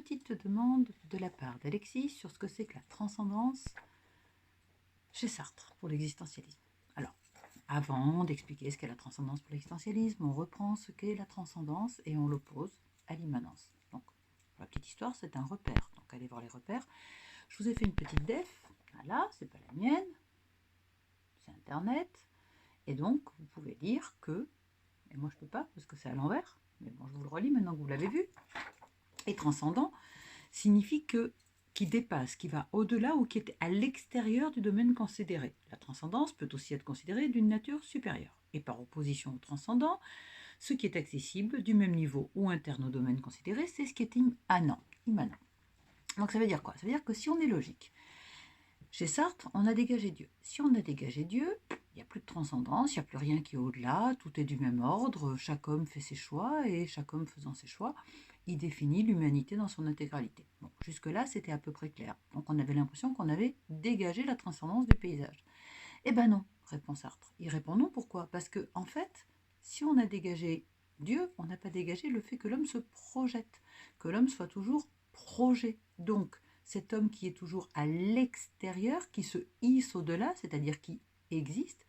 petite demande de la part d'Alexis sur ce que c'est que la transcendance chez Sartre pour l'existentialisme. Alors, avant d'expliquer ce qu'est la transcendance pour l'existentialisme, on reprend ce qu'est la transcendance et on l'oppose à l'immanence. Donc, pour la petite histoire, c'est un repère. Donc, allez voir les repères. Je vous ai fait une petite def. Voilà, c'est pas la mienne, c'est Internet. Et donc, vous pouvez lire que, et moi je peux pas parce que c'est à l'envers, mais bon, je vous le relis maintenant que vous l'avez vu. Et transcendant signifie que qui dépasse, qui va au-delà ou qui est à l'extérieur du domaine considéré. La transcendance peut aussi être considérée d'une nature supérieure. Et par opposition au transcendant, ce qui est accessible du même niveau ou interne au domaine considéré, c'est ce qui est immanent. Donc ça veut dire quoi? Ça veut dire que si on est logique, chez Sartre, on a dégagé Dieu. Si on a dégagé Dieu, il n'y a plus de transcendance, il n'y a plus rien qui est au-delà, tout est du même ordre, chaque homme fait ses choix, et chaque homme faisant ses choix, il définit l'humanité dans son intégralité. Bon, jusque-là, c'était à peu près clair. Donc on avait l'impression qu'on avait dégagé la transcendance du paysage. Eh ben non, répond Sartre. Il répond non, pourquoi? Parce que, en fait, si on a dégagé Dieu, on n'a pas dégagé le fait que l'homme se projette, que l'homme soit toujours projet. Donc, cet homme qui est toujours à l'extérieur, qui se hisse au-delà, c'est-à-dire qui existe,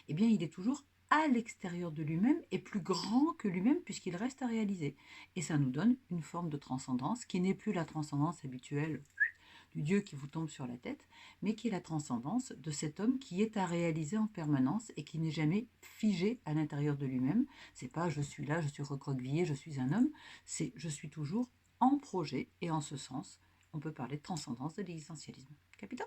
eh bien, il est toujours à l'extérieur de lui-même et plus grand que lui-même puisqu'il reste à réaliser. Et ça nous donne une forme de transcendance qui n'est plus la transcendance habituelle du Dieu qui vous tombe sur la tête, mais qui est la transcendance de cet homme qui est à réaliser en permanence et qui n'est jamais figé à l'intérieur de lui-même. C'est pas je suis là, je suis recroquevillé, je suis un homme, c'est je suis toujours en projet et en ce sens, on peut parler de transcendance de l'existentialisme. Capitaine ?